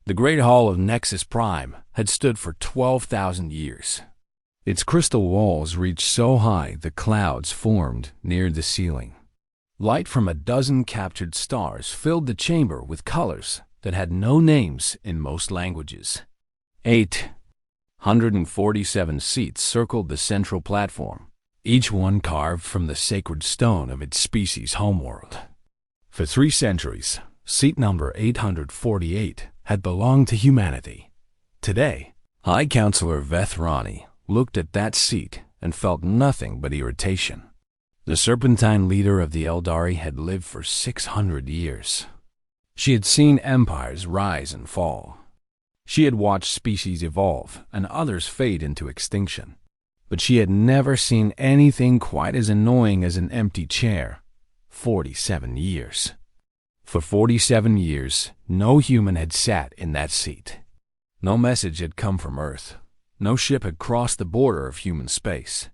The Great Hall of Nexus Prime had stood for 12,000 years. Its crystal walls reached so high the clouds formed near the ceiling. Light from a dozen captured stars filled the chamber with colors that had no names in most languages. 847 seats circled the central platform, each one carved from the sacred stone of its species' homeworld. For 3 centuries, seat number 848 had belonged to humanity. Today, High Counselor Vethrani looked at that seat and felt nothing but irritation. The serpentine leader of the Eldari had lived for 600 years. She had seen empires rise and fall. She had watched species evolve and others fade into extinction. But she had never seen anything quite as annoying as an empty chair. 47 years. For 47 years, no human had sat in that seat. No message had come from Earth. No ship had crossed the border of human space.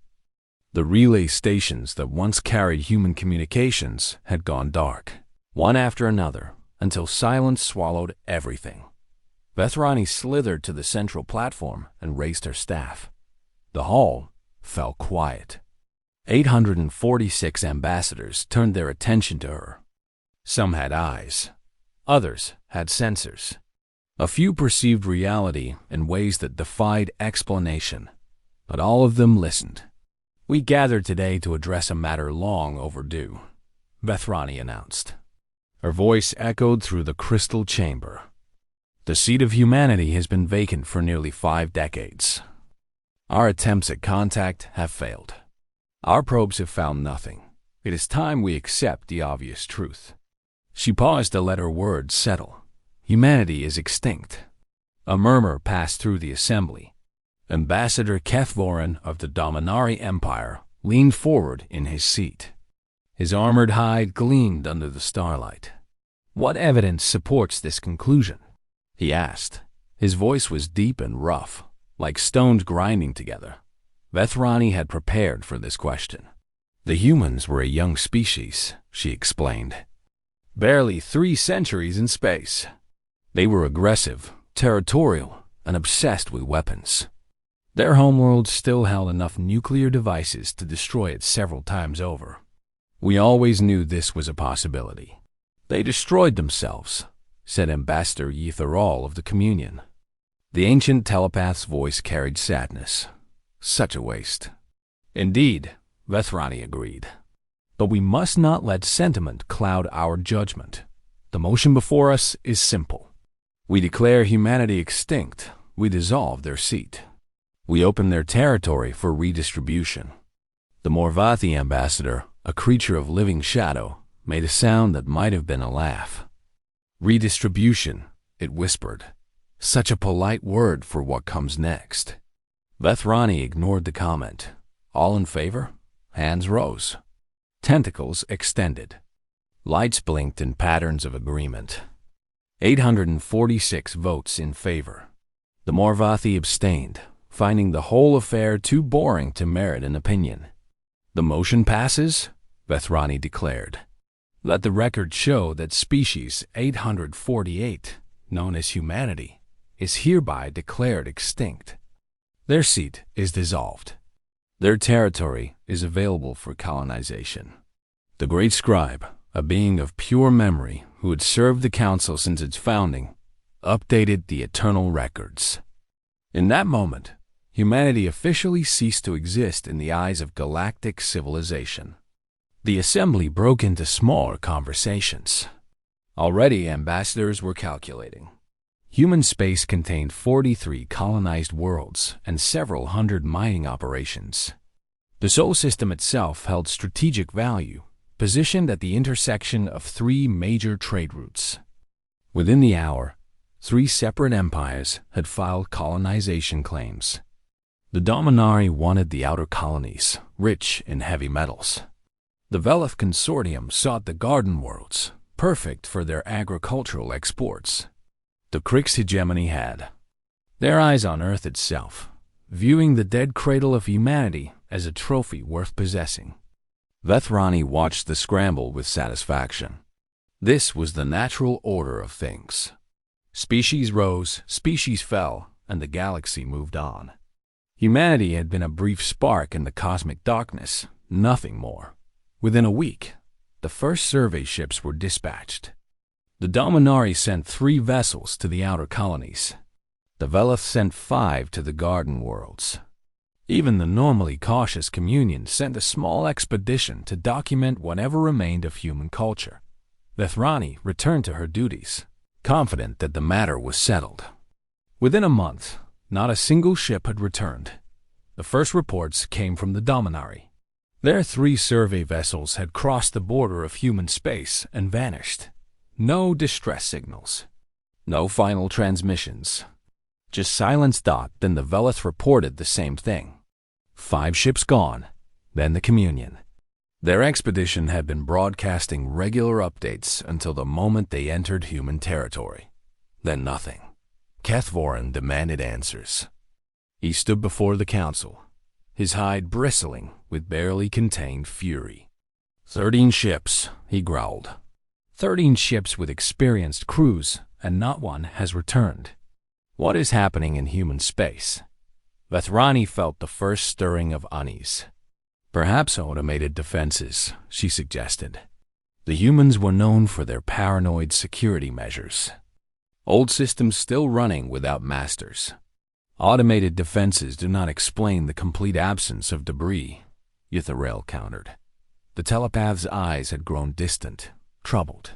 The relay stations that once carried human communications had gone dark, one after another, until silence swallowed everything. Vethrani slithered to the central platform and raised her staff. The hall fell quiet. 846 ambassadors turned their attention to her. Some had eyes. Others had sensors. A few perceived reality in ways that defied explanation, but all of them listened. "We gathered today to address a matter long overdue," Vethrani announced. Her voice echoed through the crystal chamber. "The seat of humanity has been vacant for nearly 5 decades. Our attempts at contact have failed. Our probes have found nothing. It is time we accept the obvious truth." She paused to let her words settle. Humanity is extinct. A murmur passed through the assembly. Ambassador Kethvorin of the Dominari Empire leaned forward in his seat. His armored hide gleamed under the starlight. "What evidence supports this conclusion?" he asked. His voice was deep and rough, like stones grinding together. Vethrani had prepared for this question. "The humans were a young species," she explained. "Barely 3 centuries in space. They were aggressive, territorial, and obsessed with weapons. Their homeworld still held enough nuclear devices to destroy it several times over. We always knew this was a possibility. They destroyed themselves," said Ambassador Ytharal of the Communion. The ancient telepath's voice carried sadness. "Such a waste." "Indeed," Vethrani agreed. "But we must not let sentiment cloud our judgment. The motion before us is simple. We declare humanity extinct. We dissolve their seat. We open their territory for redistribution." The Morvathi ambassador, a creature of living shadow, made a sound that might have been a laugh. "Redistribution," it whispered. Such a polite word for what comes next. Vethrani ignored the comment. All in favor? Hands rose. Tentacles extended. Lights blinked in patterns of agreement. 846 votes in favor. The Morvathi abstained, finding the whole affair too boring to merit an opinion. "The motion passes," Vethrani declared. "Let the record show that species 848, known as humanity, is hereby declared extinct. Their seat is dissolved. Their territory is available for colonization." The great scribe, a being of pure memory who had served the council since its founding, updated the eternal records. In that moment, humanity officially ceased to exist in the eyes of galactic civilization. The assembly broke into smaller conversations. Already ambassadors were calculating. Human space contained 43 colonized worlds and several hundred mining operations. The Sol system itself held strategic value, positioned at the intersection of 3 major trade routes. Within the hour, 3 separate empires had filed colonization claims. The Dominari wanted the outer colonies, rich in heavy metals. The Veleth Consortium sought the garden worlds, perfect for their agricultural exports. The Krix hegemony had their eyes on Earth itself, viewing the dead cradle of humanity as a trophy worth possessing. Vethrani watched the scramble with satisfaction. This was the natural order of things. Species rose, species fell, and the galaxy moved on. Humanity had been a brief spark in the cosmic darkness, nothing more. Within a week, the first survey ships were dispatched. The Dominari sent 3 vessels to the outer colonies. The Velith sent 5 to the garden worlds. Even the normally cautious Communion sent a small expedition to document whatever remained of human culture. Vethrani returned to her duties, confident that the matter was settled. Within a month, not a single ship had returned. The first reports came from the Dominari. Their 3 survey vessels had crossed the border of human space and vanished. No distress signals. No final transmissions. Just silence. Then the Velith reported the same thing. 5 ships gone, then the Communion. Their expedition had been broadcasting regular updates until the moment they entered human territory. Then nothing. Kethvorin demanded answers. He stood before the council, his hide bristling with barely contained fury. 13 ships, he growled. 13 ships with experienced crews, and not one has returned. What is happening in human space? Vethrani felt the first stirring of unease. Perhaps automated defenses, she suggested. The humans were known for their paranoid security measures. Old systems still running without masters. Automated defenses do not explain the complete absence of debris, Ytharael countered. The telepath's eyes had grown distant, troubled.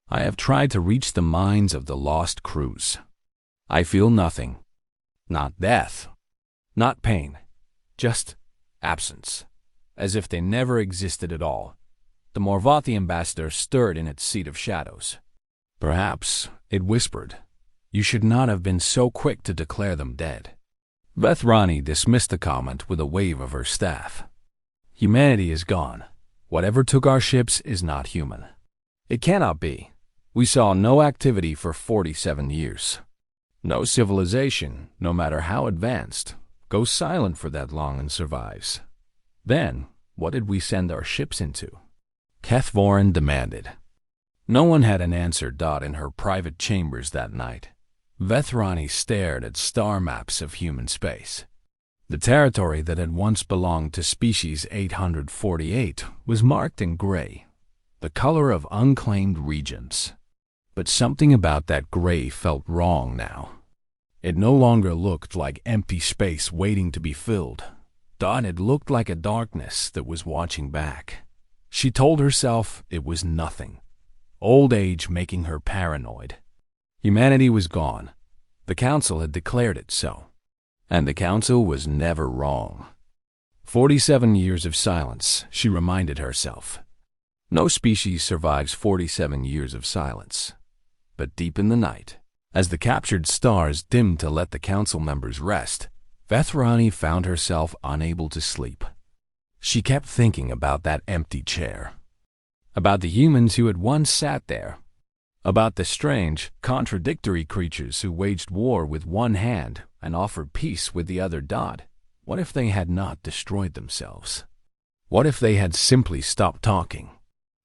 I have tried to reach the minds of the lost crews. I feel nothing. Not death. Not pain. Just absence. As if they never existed at all. The Morvathi ambassador stirred in its seat of shadows. Perhaps, it whispered, you should not have been so quick to declare them dead. Vethrani dismissed the comment with a wave of her staff. Humanity is gone. Whatever took our ships is not human. It cannot be. We saw no activity for 47 years. No civilization, no matter how advanced, goes silent for that long and survives. Then, what did we send our ships into? Kethvorin demanded. No one had an answer. In her private chambers that night, Vethrani stared at star maps of human space. The territory that had once belonged to species 848 was marked in gray, the color of unclaimed regions. But something about that gray felt wrong now. It no longer looked like empty space waiting to be filled. It looked like a darkness that was watching back. She told herself it was nothing. Old age making her paranoid. Humanity was gone. The Council had declared it so. And the Council was never wrong. 47 years of silence, she reminded herself. No species survives 47 years of silence. But deep in the night, as the captured stars dimmed to let the Council members rest, Vethrani found herself unable to sleep. She kept thinking about that empty chair. About the humans who had once sat there. About the strange, contradictory creatures who waged war with one hand and offered peace with the other. What if they had not destroyed themselves? What if they had simply stopped talking?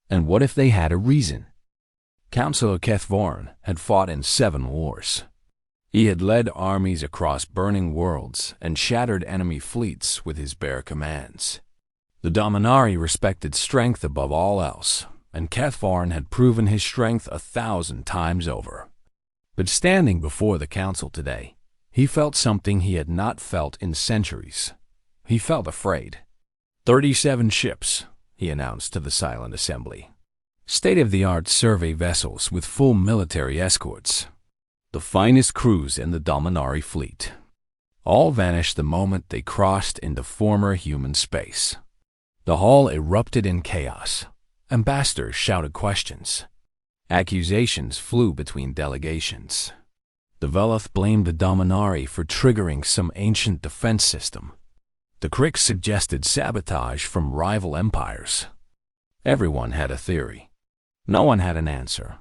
And what if they had a reason? Councillor Kethvorin had fought in 7 wars. He had led armies across burning worlds and shattered enemy fleets with his bare commands. The Dominari respected strength above all else, and Kethvorin had proven his strength 1,000 times over. But standing before the Council today, he felt something he had not felt in centuries. He felt afraid. 37 ships, he announced to the silent assembly. State-of-the-art survey vessels with full military escorts. The finest crews in the Dominari fleet. All vanished the moment they crossed into former human space. The hall erupted in chaos. Ambassadors shouted questions. Accusations flew between delegations. The Velith blamed the Dominari for triggering some ancient defense system. The Krix suggested sabotage from rival empires. Everyone had a theory. No one had an answer.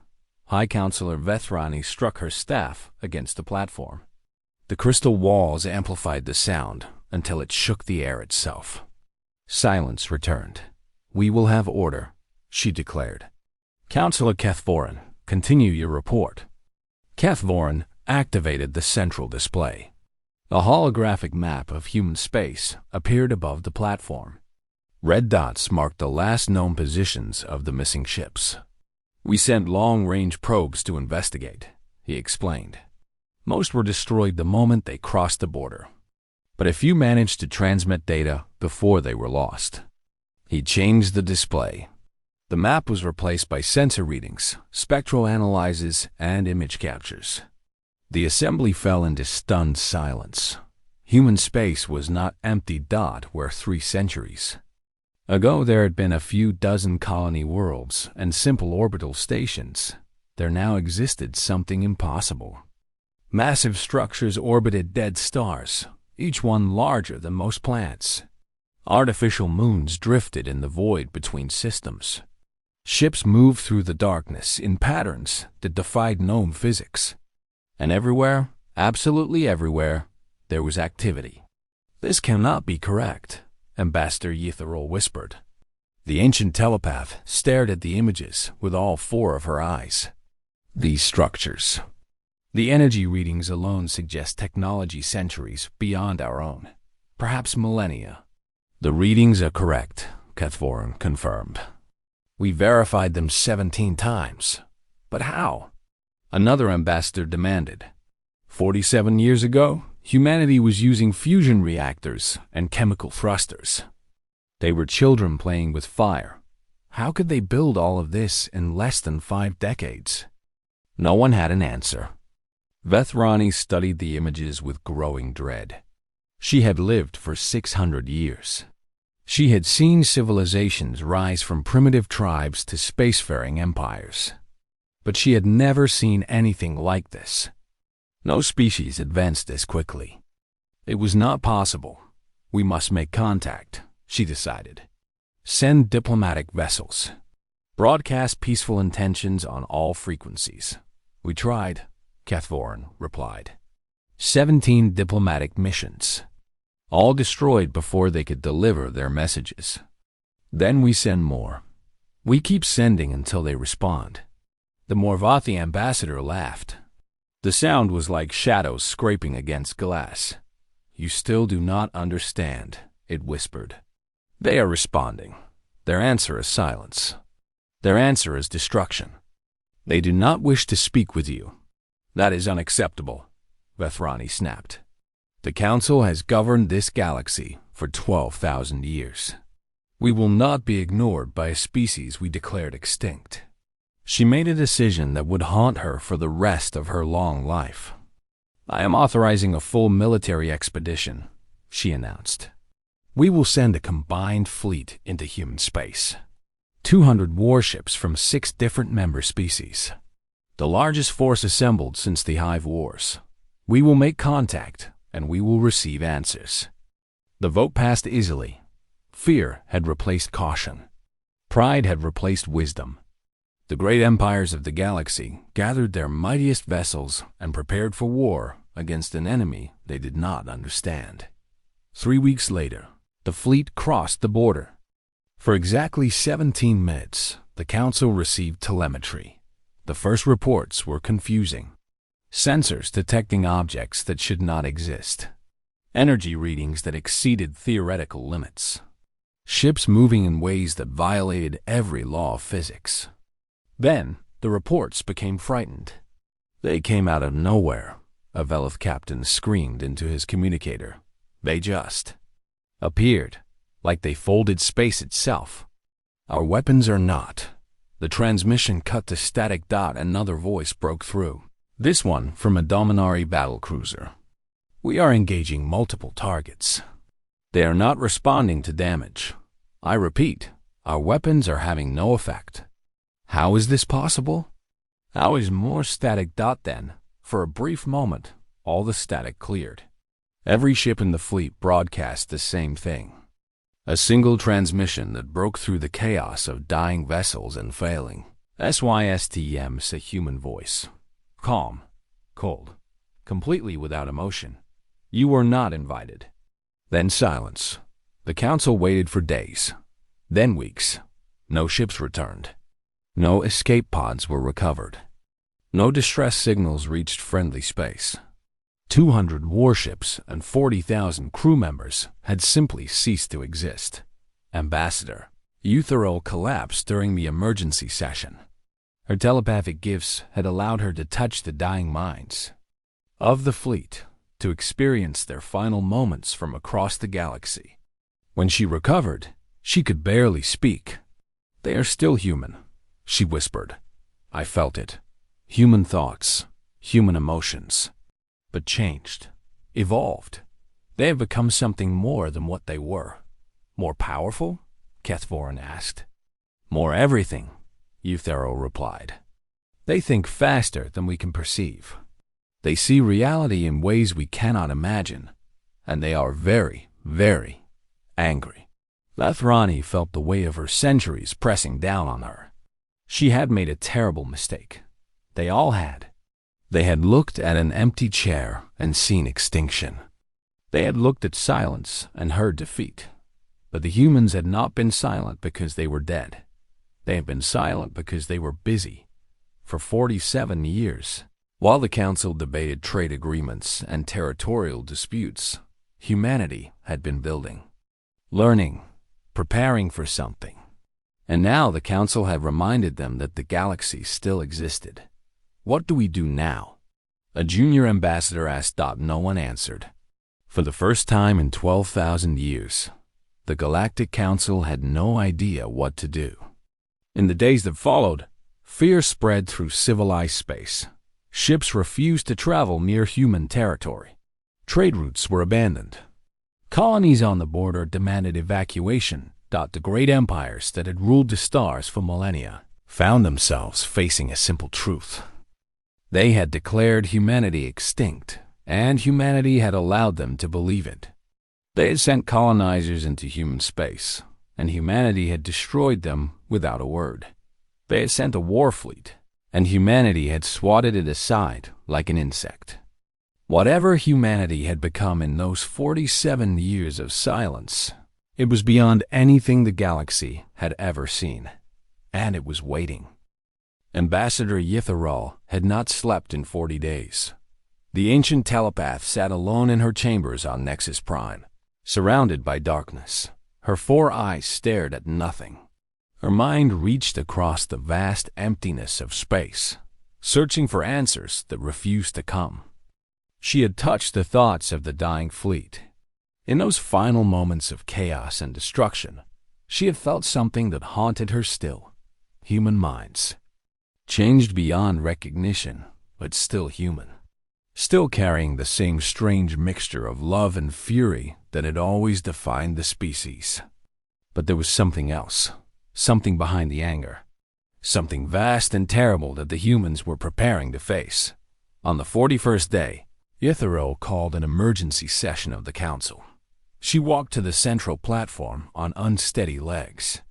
High Counselor Vethrani struck her staff against the platform. The crystal walls amplified the sound until it shook the air itself. Silence returned. We will have order, she declared. Counselor Kethvorin, continue your report. Kethvorin activated the central display. A holographic map of human space appeared above the platform. Red dots marked the last known positions of the missing ships. "We sent long-range probes to investigate," he explained. "Most were destroyed the moment they crossed the border, but a few managed to transmit data before they were lost." He changed the display. The map was replaced by sensor readings, spectral analyses, and image captures. The assembly fell into stunned silence. Human space was not empty dot where 3 centuries ago there had been a few dozen colony worlds and simple orbital stations. There now existed something impossible. Massive structures orbited dead stars, each one larger than most planets. Artificial moons drifted in the void between systems. Ships moved through the darkness in patterns that defied known physics. And everywhere, absolutely everywhere, there was activity. "This cannot be correct," Ambassador Yitharol whispered. The ancient telepath stared at the images with all 4 of her eyes. "These structures. The energy readings alone suggest technology centuries beyond our own, perhaps millennia." "The readings are correct," Kethvorin confirmed. "We verified them 17 times. But how?" Another ambassador demanded. 47 years ago, humanity was using fusion reactors and chemical thrusters. They were children playing with fire. How could they build all of this in less than 5 decades? No one had an answer. Vethrani studied the images with growing dread. She had lived for 600 years. She had seen civilizations rise from primitive tribes to spacefaring empires. But she had never seen anything like this. No species advanced this quickly. It was not possible. "We must make contact," she decided. "Send diplomatic vessels. Broadcast peaceful intentions on all frequencies." "We tried," Kethvorin replied. 17 diplomatic missions, all destroyed before they could deliver their messages. "Then we send more. We keep sending until they respond." The Morvathi ambassador laughed. The sound was like shadows scraping against glass. "You still do not understand," it whispered. "They are responding. Their answer is silence. Their answer is destruction. They do not wish to speak with you." "That is unacceptable," Vethrani snapped. "The Council has governed this galaxy for 12,000 years. We will not be ignored by a species we declared extinct." She made a decision that would haunt her for the rest of her long life. "I am authorizing a full military expedition," she announced. "We will send a combined fleet into human space. 200 warships from 6 different member species. The largest force assembled since the Hive Wars. We will make contact, and we will receive answers." The vote passed easily. Fear had replaced caution. Pride had replaced wisdom. The great empires of the galaxy gathered their mightiest vessels and prepared for war against an enemy they did not understand. 3 weeks later, the fleet crossed the border. For exactly 17 minutes, the Council received telemetry. The first reports were confusing. Sensors detecting objects that should not exist. Energy readings that exceeded theoretical limits. Ships moving in ways that violated every law of physics. Then, the reports became frightened. "They came out of nowhere," a Velith captain screamed into his communicator. "They just appeared, like they folded space itself. Our weapons are not." The transmission cut to static dot and another voice broke through. This one from a Dominari battlecruiser. "We are engaging multiple targets. They are not responding to damage. I repeat, our weapons are having no effect." "How is this possible?" "How is more static dot then?" For a brief moment, all the static cleared. Every ship in the fleet broadcast the same thing. A single transmission that broke through the chaos of dying vessels and failing. SYSTM's a human voice. Calm, cold, completely without emotion. "You were not invited." Then silence. The Council waited for days. Then weeks. No ships returned. No escape pods were recovered. No distress signals reached friendly space. 200 warships and 40,000 crew members had simply ceased to exist. Ambassador Eutherol collapsed during the emergency session. Her telepathic gifts had allowed her to touch the dying minds of the fleet, to experience their final moments from across the galaxy. When she recovered, she could barely speak. "They are still human," she whispered. "I felt it. Human thoughts, human emotions. But changed, evolved. They have become something more than what they were." "More powerful?" Kethvorin asked. "More everything," Euthero replied. "They think faster than we can perceive. They see reality in ways we cannot imagine, and they are very, very angry." Lathrani felt the weight of her centuries pressing down on her. She had made a terrible mistake. They all had. They had looked at an empty chair and seen extinction. They had looked at silence and heard defeat. But the humans had not been silent because they were dead. They had been silent because they were busy. For 47 years, while the Council debated trade agreements and territorial disputes, humanity had been building, learning, preparing for something. And now the Council had reminded them that the galaxy still existed. "What do we do now?" a junior ambassador asked. No one answered. For the first time in 12,000 years, the Galactic Council had no idea what to do. In the days that followed, fear spread through civilized space. Ships refused to travel near human territory. Trade routes were abandoned. Colonies on the border demanded evacuation. The great empires that had ruled the stars for millennia found themselves facing a simple truth. They had declared humanity extinct, and humanity had allowed them to believe it. They had sent colonizers into human space, and humanity had destroyed them without a word. They had sent a war fleet, and humanity had swatted it aside like an insect. Whatever humanity had become in those 47 years of silence, it was beyond anything the galaxy had ever seen, and it was waiting. Ambassador Yitharol had not slept in 40 days. The ancient telepath sat alone in her chambers on Nexus Prime, surrounded by darkness. Her 4 eyes stared at nothing. Her mind reached across the vast emptiness of space, searching for answers that refused to come. She had touched the thoughts of the dying fleet. In those final moments of chaos and destruction, she had felt something that haunted her still. Human minds. Changed beyond recognition, but still human. Still carrying the same strange mixture of love and fury that had always defined the species. But there was something else, something behind the anger. Something vast and terrible that the humans were preparing to face. On the 41st day, Yithero called an emergency session of the Council. She walked to the central platform on unsteady legs.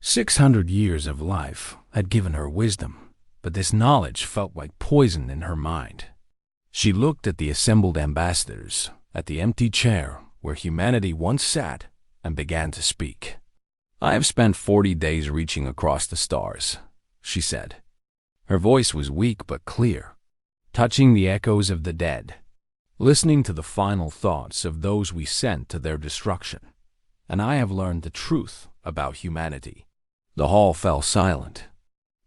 600 years of life had given her wisdom, but this knowledge felt like poison in her mind. She looked at the assembled ambassadors, at the empty chair where humanity once sat, and began to speak. "I have spent 40 days reaching across the stars," she said. Her voice was weak but clear, touching the echoes of the dead, listening to the final thoughts of those we sent to their destruction. "And I have learned the truth about humanity." The hall fell silent.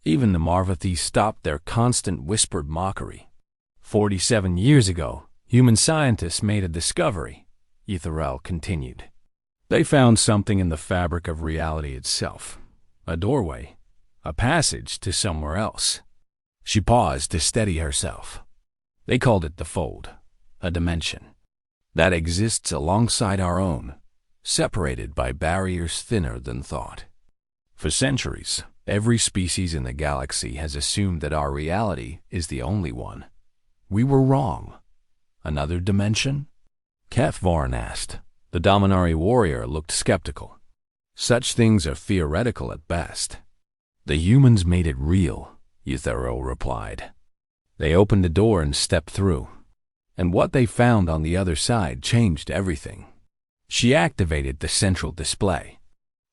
Even the Marvathi stopped their constant whispered mockery. 47 years ago, human scientists made a discovery, Yitharel continued. They found something in the fabric of reality itself. A doorway, a passage to somewhere else. She paused to steady herself. They called it the Fold, a dimension that exists alongside our own, separated by barriers thinner than thought. For centuries, every species in the galaxy has assumed that our reality is the only one. We were wrong. Another dimension? Kethvorin asked. The Dominari warrior looked skeptical. Such things are theoretical at best. The humans made it real, Euthero replied. They opened the door and stepped through. And what they found on the other side changed everything. She activated the central display.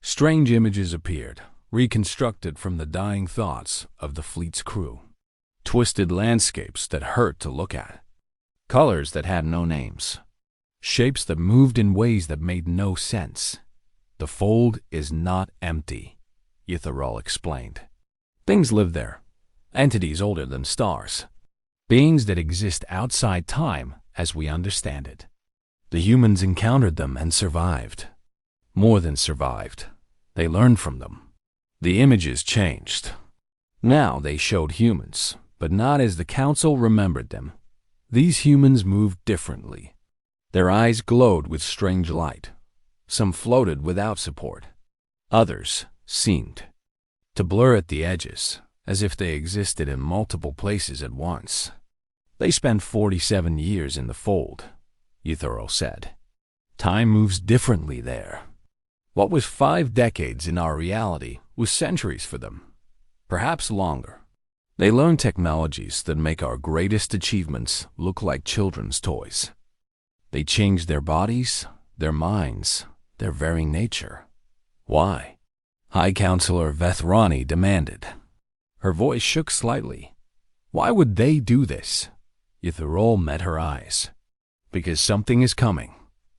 Strange images appeared, reconstructed from the dying thoughts of the fleet's crew. Twisted landscapes that hurt to look at. Colors that had no names. Shapes that moved in ways that made no sense. The fold is not empty, Ythrol explained. Things live there. Entities older than stars. Beings that exist outside time as we understand it. The humans encountered them and survived. More than survived. They learned from them. The images changed. Now they showed humans, but not as the Council remembered them. These humans moved differently. Their eyes glowed with strange light. Some floated without support. Others seemed to blur at the edges, as if they existed in multiple places at once. They spent 47 years in the fold, Ythrol said. Time moves differently there. What was 5 decades in our reality was centuries for them, perhaps longer. They learned technologies that make our greatest achievements look like children's toys. They changed their bodies, their minds, their very nature. Why? High Counselor Vethrani demanded. Her voice shook slightly. Why would they do this? Ythrol met her eyes. Because something is coming.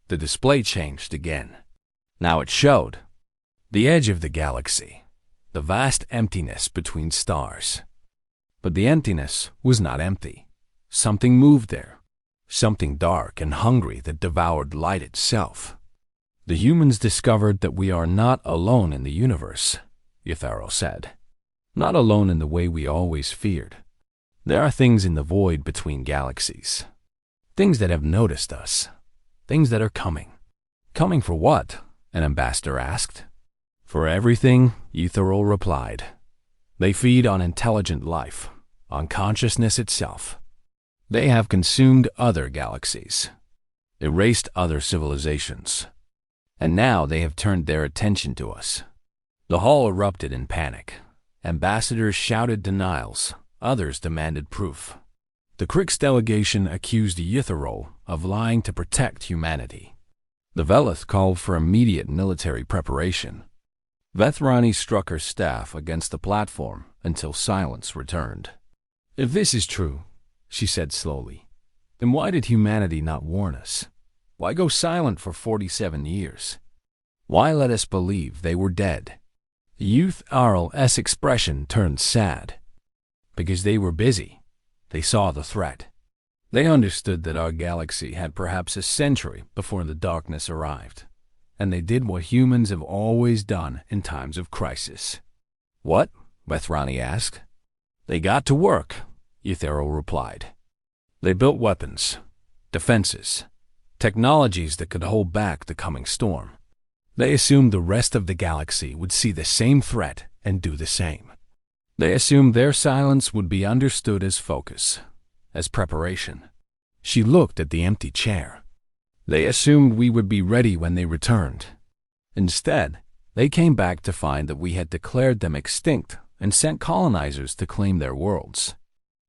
The display changed again. Now it showed. The edge of the galaxy. The vast emptiness between stars. But the emptiness was not empty. Something moved there. Something dark and hungry that devoured light itself. The humans discovered that we are not alone in the universe, Ythrol said. Not alone in the way we always feared. There are things in the void between galaxies. Things that have noticed us. Things that are coming. Coming for what? An ambassador asked. For everything, Ythrol replied. They feed on intelligent life, on consciousness itself. They have consumed other galaxies, erased other civilizations, and now they have turned their attention to us. The hall erupted in panic. Ambassadors shouted denials, others demanded proof. The Krix delegation accused Ythrol of lying to protect humanity. The Velith called for immediate military preparation. Vethrani struck her staff against the platform until silence returned. If this is true, she said slowly, then why did humanity not warn us? Why go silent for 47 years? Why let us believe they were dead? Youth Arl's expression turned sad. Because they were busy. They saw the threat. They understood that our galaxy had perhaps a century before the darkness arrived, and they did what humans have always done in times of crisis. What? Vethrani asked. They got to work, Ythrol replied. They built weapons, defenses, technologies that could hold back the coming storm. They assumed the rest of the galaxy would see the same threat and do the same. They assumed their silence would be understood as focus, as preparation. She looked at the empty chair. They assumed we would be ready when they returned. Instead, they came back to find that we had declared them extinct and sent colonizers to claim their worlds.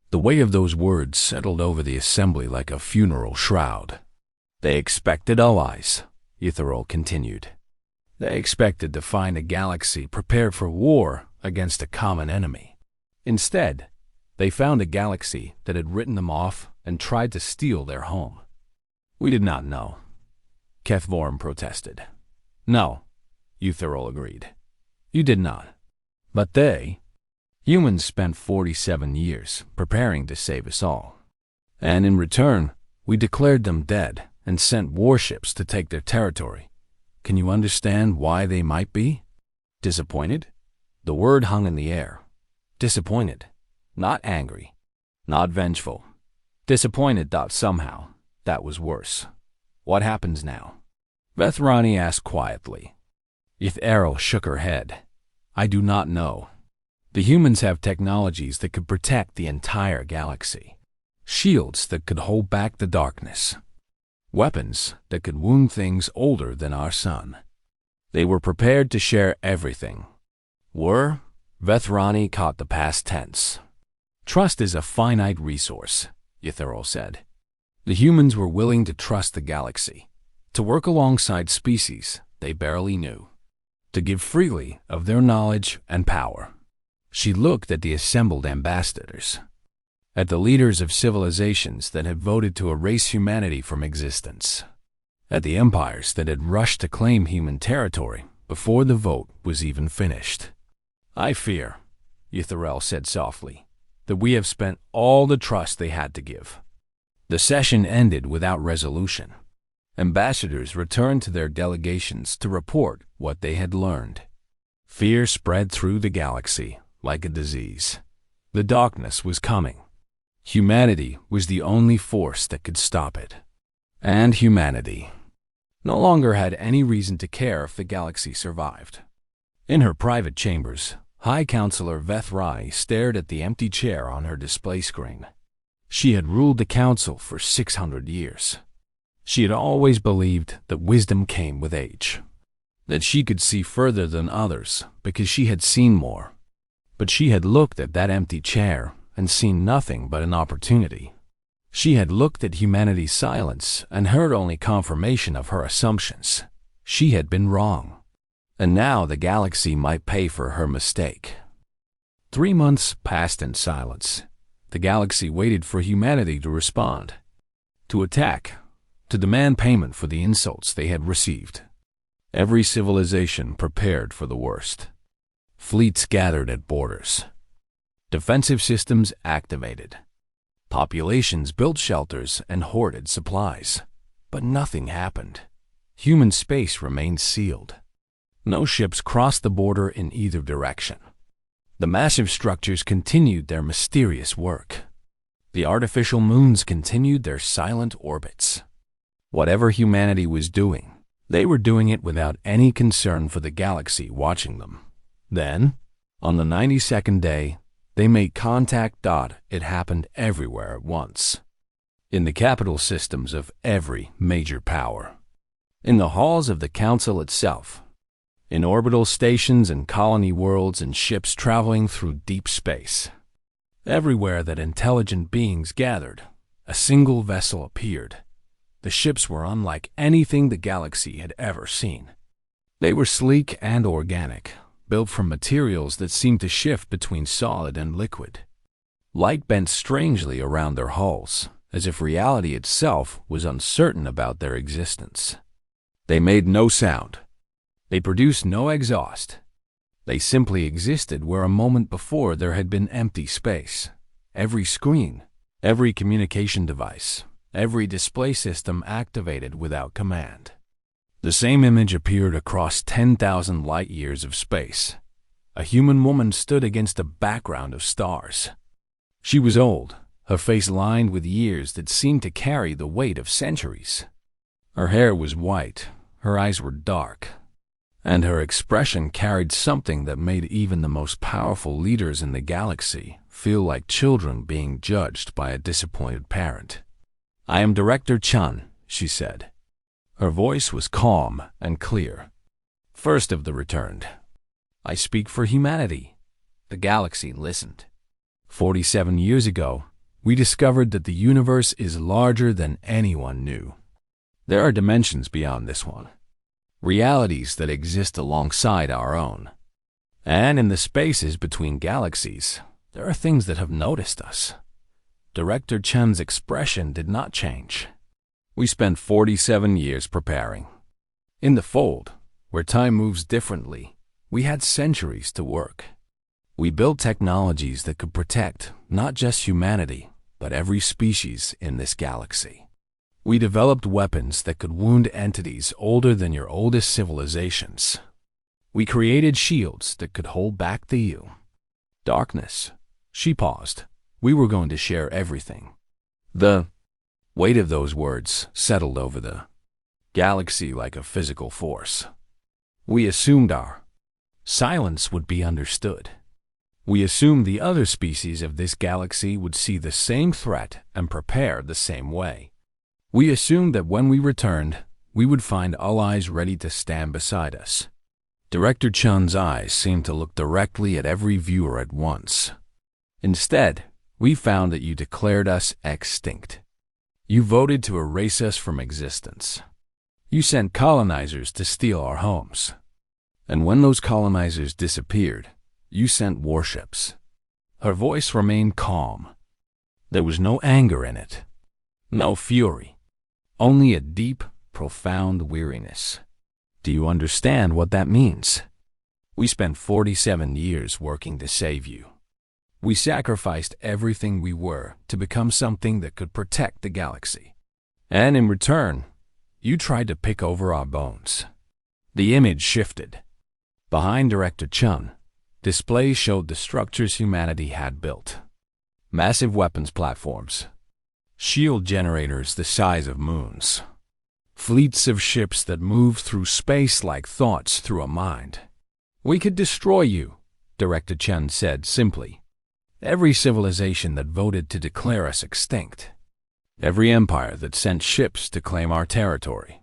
The weight of those words settled over the assembly like a funeral shroud. They expected allies, Ythrol continued. They expected to find a galaxy prepared for war against a common enemy. Instead, they found a galaxy that had written them off and tried to steal their home. We did not know. Kethvorm protested. No, Ythrol agreed. You did not. But they, humans, spent 47 years preparing to save us all. And in return, we declared them dead and sent warships to take their territory. Can you understand why they might be? Disappointed? The word hung in the air. Disappointed. Not angry. Not vengeful. Disappointed thought somehow that was worse. What happens now? Vethrani asked quietly. Ythrol shook her head. I do not know. The humans have technologies that could protect the entire galaxy. Shields that could hold back the darkness. Weapons that could wound things older than our sun. They were prepared to share everything. Were? Vethrani caught the past tense. Trust is a finite resource, Ythrol said. The humans were willing to trust the galaxy, to work alongside species they barely knew, to give freely of their knowledge and power. She looked at the assembled ambassadors. at the leaders of civilizations that had voted to erase humanity from existence, at the empires that had rushed to claim human territory before the vote was even finished. "I fear," Ythril said softly, "that we have spent all the trust they had to give." The session ended without resolution. Ambassadors returned to their delegations to report what they had learned. Fear spread through the galaxy like a disease. The darkness was coming. Humanity was the only force that could stop it. And humanity no longer had any reason to care if the galaxy survived. In her private chambers, High Counselor Vethrai stared at the empty chair on her display screen. She had ruled the council for 600 years. She had always believed that wisdom came with age, that she could see further than others because she had seen more. But she had looked at that empty chair and seen nothing but an opportunity. She had looked at humanity's silence and heard only confirmation of her assumptions. She had been wrong. And now the galaxy might pay for her mistake. 3 months passed in silence. The galaxy waited for humanity to respond, to attack, to demand payment for the insults they had received. Every civilization prepared for the worst. Fleets gathered at borders. Defensive systems activated. Populations built shelters and hoarded supplies. But nothing happened. Human space remained sealed. No ships crossed the border in either direction. The massive structures continued their mysterious work. The artificial moons continued their silent orbits. Whatever humanity was doing, they were doing it without any concern for the galaxy watching them. Then, on the 92nd day, they made contact. It happened everywhere at once. In the capital systems of every major power. In the halls of the council itself. In orbital stations and colony worlds and ships traveling through deep space. Everywhere that intelligent beings gathered, a single vessel appeared. The ships were unlike anything the galaxy had ever seen. They were sleek and organic, built from materials that seemed to shift between solid and liquid. Light bent strangely around their hulls, as if reality itself was uncertain about their existence. They made no sound. They produced no exhaust. They simply existed where a moment before there had been empty space. Every screen, every communication device, every display system activated without command. The same image appeared across 10,000 light-years of space. A human woman stood against a background of stars. She was old, her face lined with years that seemed to carry the weight of centuries. Her hair was white, her eyes were dark, and her expression carried something that made even the most powerful leaders in the galaxy feel like children being judged by a disappointed parent. "I am Director Chen," she said. Her voice was calm and clear. First of the returned. "I speak for humanity." The galaxy listened. 47 years ago, we discovered that the universe is larger than anyone knew. There are dimensions beyond this one. Realities that exist alongside our own. And in the spaces between galaxies, there are things that have noticed us. Director Chen's expression did not change. We spent 47 years preparing. In the fold, where time moves differently, we had centuries to work. We built technologies that could protect not just humanity, but every species in this galaxy. We developed weapons that could wound entities older than your oldest civilizations. We created shields that could hold back the you. Darkness. She paused. We were going to share everything. The weight of those words settled over the galaxy like a physical force. We assumed our silence would be understood. We assumed the other species of this galaxy would see the same threat and prepare the same way. We assumed that when we returned, we would find allies ready to stand beside us. Director Chen's eyes seemed to look directly at every viewer at once. Instead, we found that you declared us extinct. You voted to erase us from existence. You sent colonizers to steal our homes. And when those colonizers disappeared, you sent warships. Her voice remained calm. There was no anger in it, no fury, only a deep, profound weariness. Do you understand what that means? We spent 47 years working to save you. We sacrificed everything we were to become something that could protect the galaxy. And in return, you tried to pick over our bones. The image shifted. Behind Director Chen, displays showed the structures humanity had built. Massive weapons platforms, shield generators the size of moons, fleets of ships that moved through space like thoughts through a mind. We could destroy you, Director Chen said simply. Every civilization that voted to declare us extinct. Every empire that sent ships to claim our territory.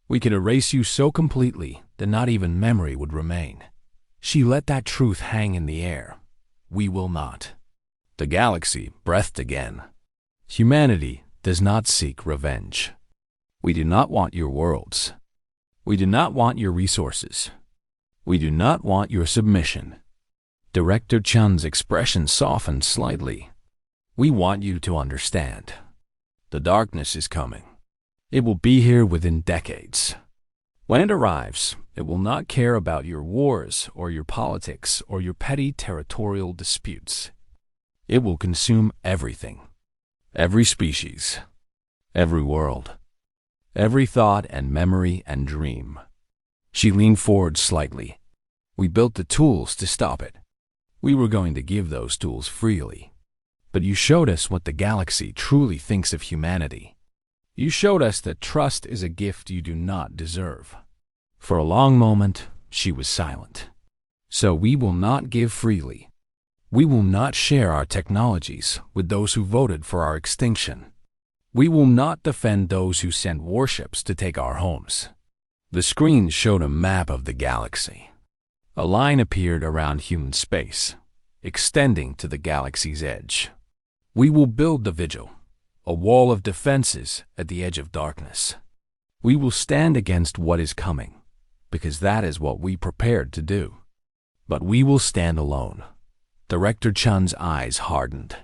We could erase you so completely that not even memory would remain. She let that truth hang in the air. We will not. The galaxy breathed again. Humanity does not seek revenge. We do not want your worlds. We do not want your resources. We do not want your submission. Director Chen's expression softened slightly. We want you to understand. The darkness is coming. It will be here within decades. When it arrives, it will not care about your wars or your politics or your petty territorial disputes. It will consume everything. Every species. Every world. Every thought and memory and dream. She leaned forward slightly. We built the tools to stop it. We were going to give those tools freely. But you showed us what the galaxy truly thinks of humanity. You showed us that trust is a gift you do not deserve. For a long moment, she was silent. So we will not give freely. We will not share our technologies with those who voted for our extinction. We will not defend those who sent warships to take our homes. The screen showed a map of the galaxy. A line appeared around human space, extending to the galaxy's edge. We will build the vigil, a wall of defenses at the edge of darkness. We will stand against what is coming, because that is what we prepared to do. But we will stand alone. Director Chen's eyes hardened.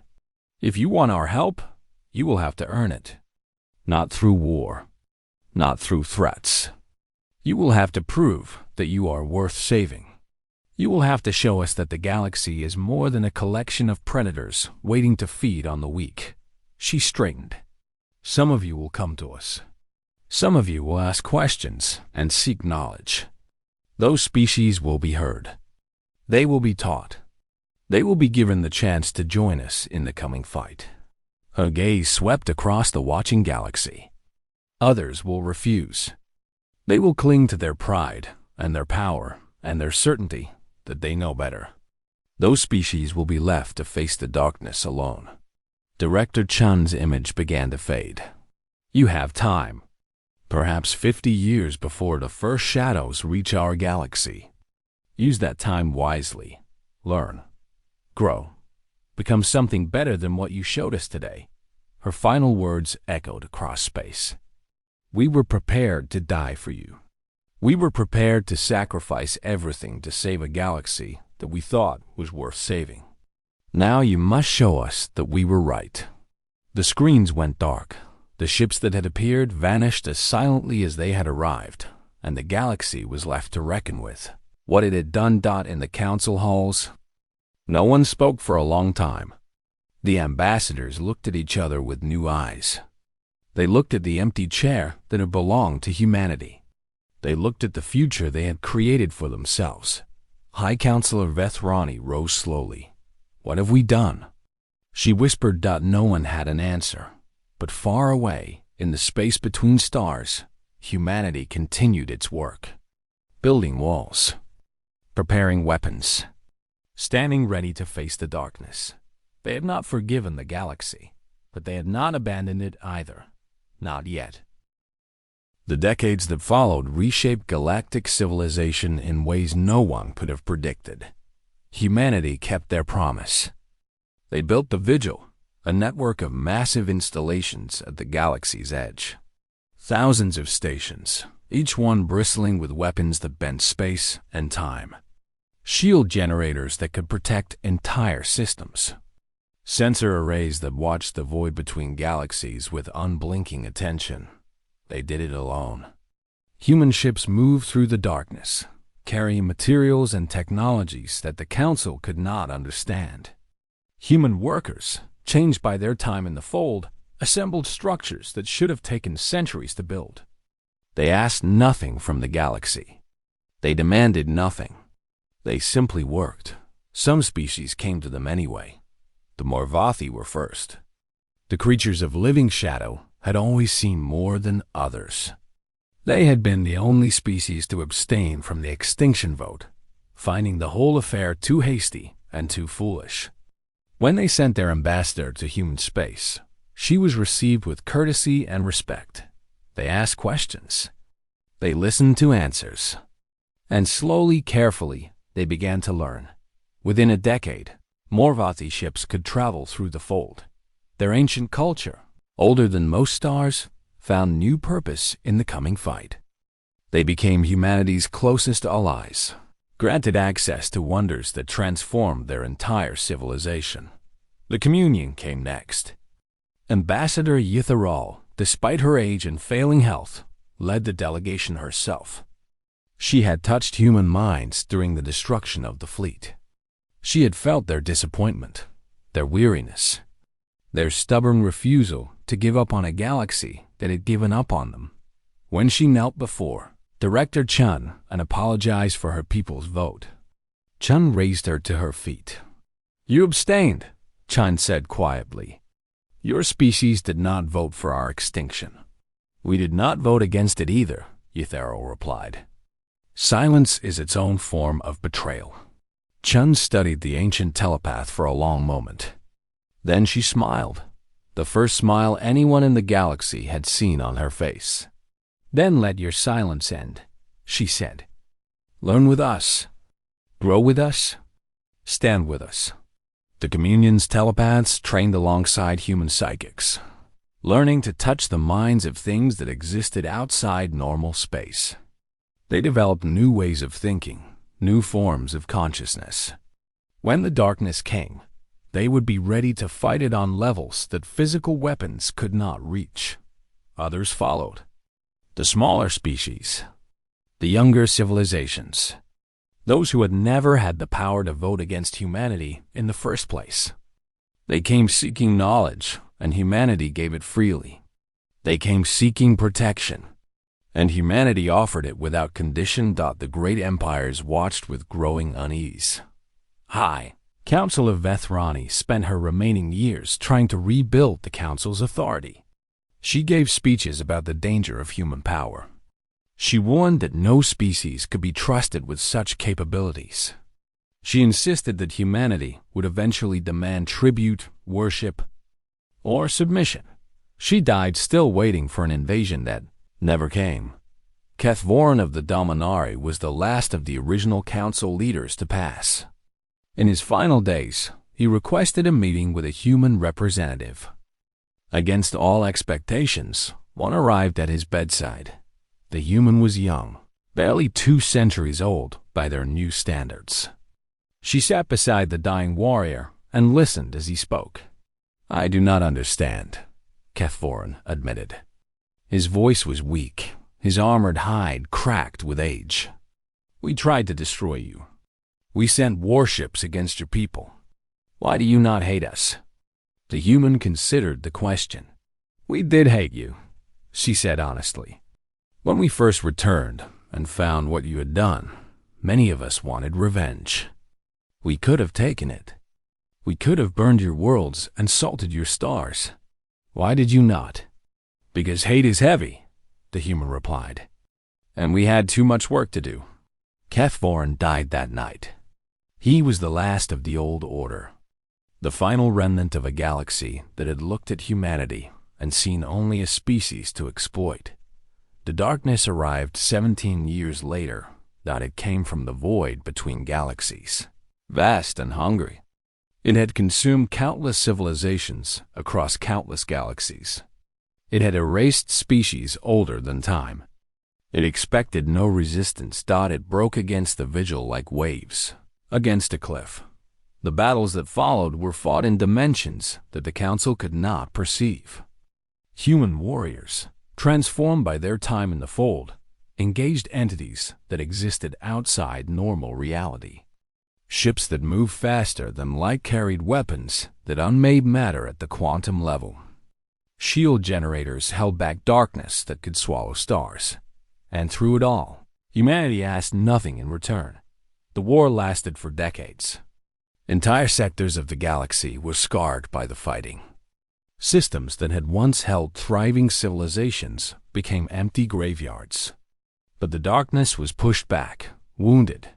If you want our help, you will have to earn it. Not through war, not through threats. You will have to prove that you are worth saving. You will have to show us that the galaxy is more than a collection of predators waiting to feed on the weak. She straightened. Some of you will come to us. Some of you will ask questions and seek knowledge. Those species will be heard. They will be taught. They will be given the chance to join us in the coming fight. Her gaze swept across the watching galaxy. Others will refuse. They will cling to their pride and their power and their certainty that they know better. Those species will be left to face the darkness alone. Director Chen's image began to fade. You have time. Perhaps 50 years before the first shadows reach our galaxy. Use that time wisely. Learn. Grow. Become something better than what you showed us today. Her final words echoed across space. We were prepared to die for you. We were prepared to sacrifice everything to save a galaxy that we thought was worth saving. Now you must show us that we were right. The screens went dark. The ships that had appeared vanished as silently as they had arrived, and the galaxy was left to reckon with. What it had done. In the council halls, no one spoke for a long time. The ambassadors looked at each other with new eyes. They looked at the empty chair that had belonged to humanity. They looked at the future they had created for themselves. High Counselor Vethrani rose slowly. What have we done? She whispered. No one had an answer. But far away, in the space between stars, humanity continued its work. Building walls. Preparing weapons. Standing ready to face the darkness. They had not forgiven the galaxy, but they had not abandoned it either. Not yet. The decades that followed reshaped galactic civilization in ways no one could have predicted. Humanity kept their promise. They built the Vigil, a network of massive installations at the galaxy's edge. Thousands of stations, each one bristling with weapons that bent space and time. Shield generators that could protect entire systems. Sensor arrays that watched the void between galaxies with unblinking attention. They did it alone. Human ships moved through the darkness, carrying materials and technologies that the Council could not understand. Human workers, changed by their time in the fold, assembled structures that should have taken centuries to build. They asked nothing from the galaxy. They demanded nothing. They simply worked. Some species came to them anyway. The Morvathi were first. The creatures of living shadow had always seen more than others. They had been the only species to abstain from the extinction vote, finding the whole affair too hasty and too foolish. When they sent their ambassador to human space, she was received with courtesy and respect. They asked questions. They listened to answers. And slowly, carefully, they began to learn. Within a decade, Morvathi ships could travel through the fold. Their ancient culture, older than most stars, found new purpose in the coming fight. They became humanity's closest allies, granted access to wonders that transformed their entire civilization. The communion came next. Ambassador Yitharal, despite her age and failing health, led the delegation herself. She had touched human minds during the destruction of the fleet. She had felt their disappointment, their weariness, their stubborn refusal to give up on a galaxy that had given up on them. When she knelt before Director Chen and apologized for her people's vote, Chen raised her to her feet. "You abstained," Chen said quietly. "Your species did not vote for our extinction." "We did not vote against it either," Ythero replied. Silence is its own form of betrayal. Chen studied the ancient telepath for a long moment. Then she smiled, the first smile anyone in the galaxy had seen on her face. "Then let your silence end," she said. "Learn with us. Grow with us. Stand with us." The communion's telepaths trained alongside human psychics, learning to touch the minds of things that existed outside normal space. They developed new ways of thinking, new forms of consciousness. When the darkness came, they would be ready to fight it on levels that physical weapons could not reach. Others followed. The smaller species, the younger civilizations, those who had never had the power to vote against humanity in the first place. They came seeking knowledge, and humanity gave it freely. They came seeking protection, and humanity offered it without condition. The great empires watched with growing unease. High Council of Vethrani spent her remaining years trying to rebuild the Council's authority. She gave speeches about the danger of human power. She warned that no species could be trusted with such capabilities. She insisted that humanity would eventually demand tribute, worship, or submission. She died still waiting for an invasion that never came. Kethvorin of the Dominari was the last of the original council leaders to pass. In his final days, he requested a meeting with a human representative. Against all expectations, one arrived at his bedside. The human was young, barely 2 centuries old by their new standards. She sat beside the dying warrior and listened as he spoke. "I do not understand," Kethvorin admitted. His voice was weak, his armored hide cracked with age. "We tried to destroy you. We sent warships against your people. Why do you not hate us?" The human considered the question. "We did hate you," she said honestly. "When we first returned and found what you had done, many of us wanted revenge. We could have taken it. We could have burned your worlds and salted your stars. Why did you not?" "Because hate is heavy," the human replied. "And we had too much work to do." Kethvorin died that night. He was the last of the old order, the final remnant of a galaxy that had looked at humanity and seen only a species to exploit. The darkness arrived 17 years later. It came from the void between galaxies, vast and hungry. It had consumed countless civilizations across countless galaxies. It had erased species older than time. It expected no resistance. It broke against the vigil like waves, against a cliff. The battles that followed were fought in dimensions that the Council could not perceive. Human warriors, transformed by their time in the fold, engaged entities that existed outside normal reality. Ships that moved faster than light carried weapons that unmade matter at the quantum level. Shield generators held back darkness that could swallow stars. And through it all, humanity asked nothing in return. The war lasted for decades. Entire sectors of the galaxy were scarred by the fighting. Systems that had once held thriving civilizations became empty graveyards. But the darkness was pushed back, wounded,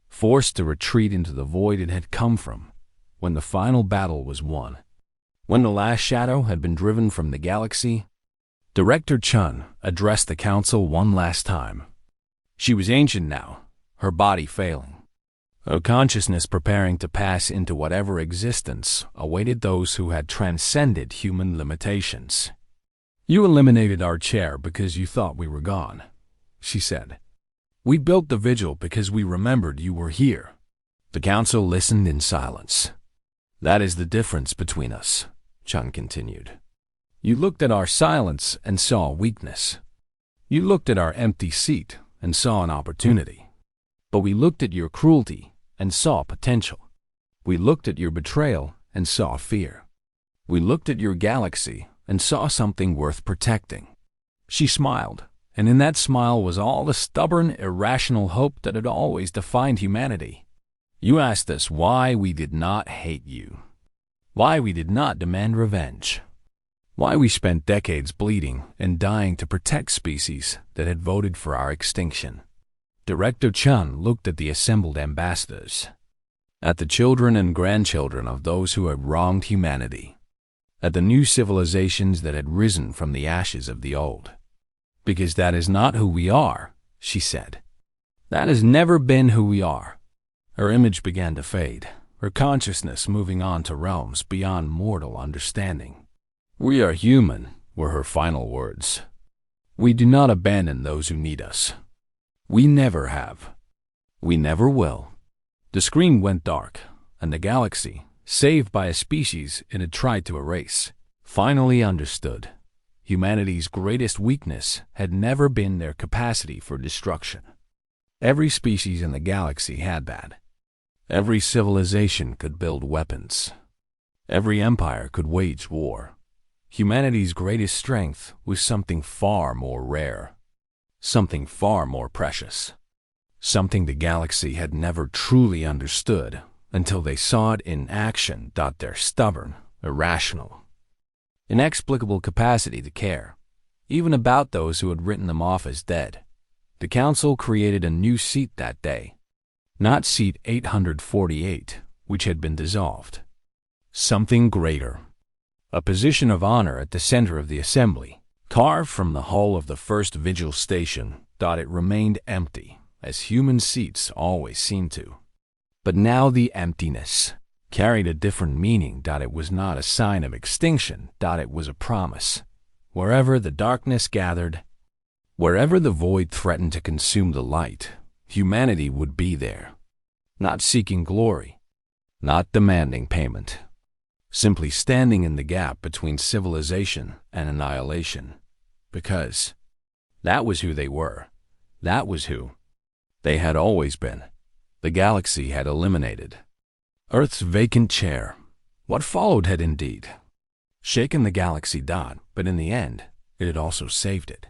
forced to retreat into the void it had come from when the final battle was won. When the last shadow had been driven from the galaxy, Director Chen addressed the Council one last time. She was ancient now, her body failing, her consciousness preparing to pass into whatever existence awaited those who had transcended human limitations. "You eliminated our chair because you thought we were gone," she said. "We built the vigil because we remembered you were here." The Council listened in silence. "That is the difference between us," Chen continued. "You looked at our silence and saw weakness. You looked at our empty seat and saw an opportunity. But we looked at your cruelty and saw potential. We looked at your betrayal and saw fear. We looked at your galaxy and saw something worth protecting." She smiled, and in that smile was all the stubborn, irrational hope that had always defined humanity. "You asked us why we did not hate you, why we did not demand revenge, why we spent decades bleeding and dying to protect species that had voted for our extinction." Director Chen looked at the assembled ambassadors, at the children and grandchildren of those who had wronged humanity, at the new civilizations that had risen from the ashes of the old. "Because that is not who we are," she said. "That has never been who we are." Her image began to fade, her consciousness moving on to realms beyond mortal understanding. "We are human," were her final words. "We do not abandon those who need us. We never have. We never will." The screen went dark, and the galaxy, saved by a species it had tried to erase, finally understood. Humanity's greatest weakness had never been their capacity for destruction. Every species in the galaxy had that. Every civilization could build weapons. Every empire could wage war. Humanity's greatest strength was something far more rare, something far more precious, something the galaxy had never truly understood until they saw it in action. Their stubborn, irrational, inexplicable capacity to care, even about those who had written them off as dead. The Council created a new seat that day, not seat 848, which had been dissolved. Something greater. A position of honor at the center of the assembly, carved from the hull of the first vigil station. It remained empty, as human seats always seem to. But now the emptiness carried a different meaning. It was not a sign of extinction. It was a promise. Wherever the darkness gathered, wherever the void threatened to consume the light, humanity would be there, not seeking glory, not demanding payment, simply standing in the gap between civilization and annihilation, because that was who they were. That was who they had always been. The galaxy had eliminated Earth's vacant chair. What followed had indeed shaken the galaxy. But in the end, it had also saved it.